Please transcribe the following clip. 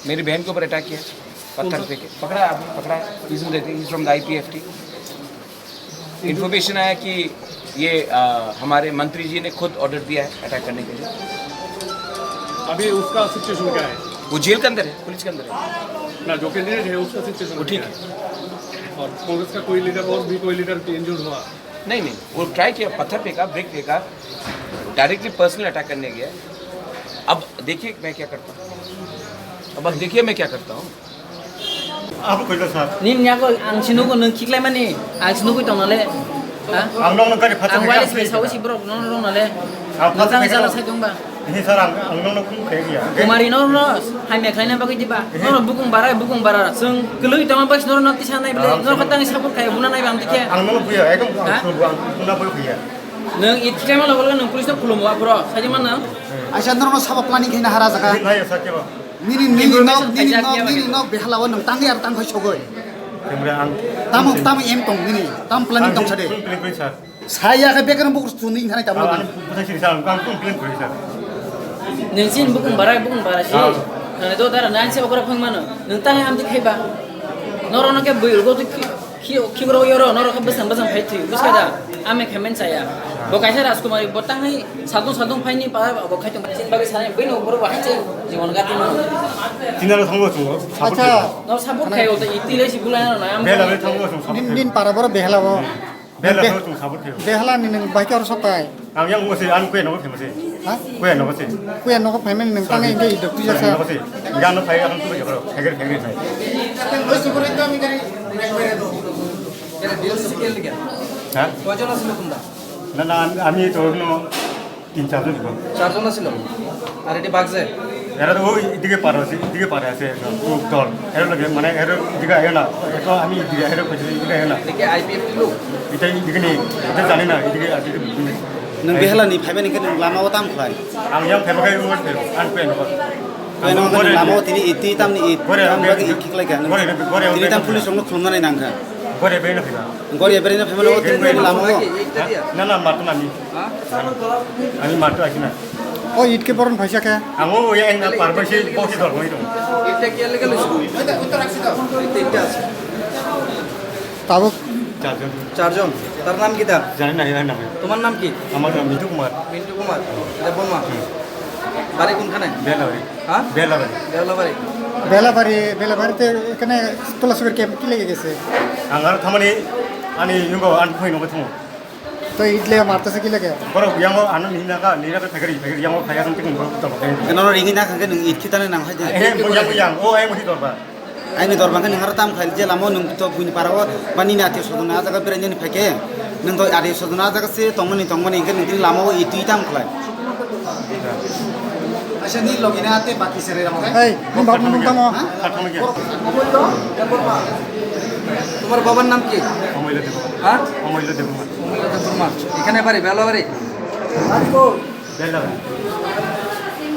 मेरी बहन के ऊपर अटैक किया, पत्थर फेंके, पकड़ा आपने, पकड़ा, is from the IPFT। Information आया कि ये हमारे मंत्री जी ने खुद ऑर्डर दिया है अटैक करने के लिए। अभी उसका सिचुएशन क्या है? वो जेल के अंदर है, पुलिस के अंदर है ना, जो कैंडिडेट है उसका सिचुएशन वो ठीक है। और कांग्रेस का कोई लीडर और भी कोई लीडर इंजर्ड हुआ? नहीं, वो ट्राई किया, पत्थर फेंका, ब्रेक फेंका, डायरेक्टली पर्सनल अटैक करने गया। अब देखिए मैं क्या करता हूँ, अब देखिए मैं क्या करता हूँ। आप कोई तो साहब nin nya ko ang sinu ko nang kiklay man ni ang sinu ko tong nale ha ang nong nong kari ang phatang wali se sawi si bro nong nong nale Ang nang phatang sala sa jong ba ini sar ang nong nong kum kaya ya kumari no no hai me khaina ba ki diba no bukung bara sung kelui tong ba snor no ti sanai bele no khatang sabur kaya buna nai bam dikhe ang nong puya ekam ang sul ang puna boy puya nang it kiklay man logol nang police no khulum wa bro saji man na Aisha nong sabo planning kina hara jaka ini nai sakya ba nini no behalawa nang tangi ar tang khoi sogoi kemudian ang tam em tong nini tam planning tong sade pilih pilih sar saya ka bekan bukur suni thanai tam ang putar sini sar ang pilih pilih sar nang sin bukung bara si na do dara nan se okra phang man nang tang am dikhai ba noro no ke buil go to ki bro yoro noro ka basam phai thi buska da ame khamen saya bo kaisa rajkumari botang hai sadung phai ni pa bo khai tong sin ba sa bai no bro ba hai che jiwan ga tin 진짜로 선거 준 거. acha no sabuk khai ota itile si bulai na am 벨라 왜 선거 좀 사볼 nin para boro behalawo 벨라 선거 좀 사볼 테요. behala ni nang bai ka sotai ang yang 뭐지 안 꾸에 넣어 테면서. ha 꾸에 넣어지. kuya no ko payment nang tangi ngai dok tu jasa 넣어지. 이간노 파이가 한 투로 여러. 해결 사이. হ্যাঁ কজন আছিল তোমরা না না আমি তো তিন চারজন ছিল চারজন আছিল আর এটি বাগজে এরা তো ওই দিকে পারে আছে গ্রুপ দল এর লগে মানে এর দিকে আয় না এটা আমি দিকে এর কইছি দিকে আয় না দেখে IPFT লোক এটা দিকে নেই এটা জানি না এদিকে আছে nang behala ni payment ni kan lama wa tam khlai ang yang ফেবাকে ওর ফেব আন পেন কর Kaya kan lama wa tini iti tam ni it Gore, tam bagi kiklai kan gore, tini tam police ong khulum nai nang ka ঘরে বের না ফেবা gori ya berina payment wa tini lama wa না না মারতো না আমি মারতো আছি না oh it ke boron phaisa ka আমি ওই এক না পারবছি বসি ধর হই তো এটা কি লাগে লইছো এটা আছে tabo চারজন চারজন তার নাম কি দা জানি না এর নাম তোমার নাম কি আমার নাম মিঠু কুমার মিন্টু কুমার এটা বনমা বাড়ি কোনখানে বেলাবাড়ি হ্যাঁ বেলাবাড়ি Deolabari bela bari te kene tola sugar ke ki lege gese আঙ্গার থামানি আনি ইঙ্গো আন ফই নগো থমো to itle marta se ki lege বড় ইয়াঙ্গো আনো নিনাকা নিনাকা ফেগরি ইয়াঙ্গো ফায়া সম তিন বড় তো লগে no ringi na kan nang it kitane nang haje এ ইয়াঙ্গো ইয়াং ও আই মহি দরবা aini dorban kan har tam khal je lamo nung to buni parawo bani na ati sodona jaga berenjen phake nung to adi sodona jaga se tongmani kan nung lamo itu tam khlai acha ni logina ate baki sere ramo hey ni bab nung tamo কাঠমে গিয়া তোমার বাবার নাম কি অমইলে দেব হ্যাঁ অমইলে দেব এখানে বাড়ি বেলাবাড়ি বেলাবাড়ি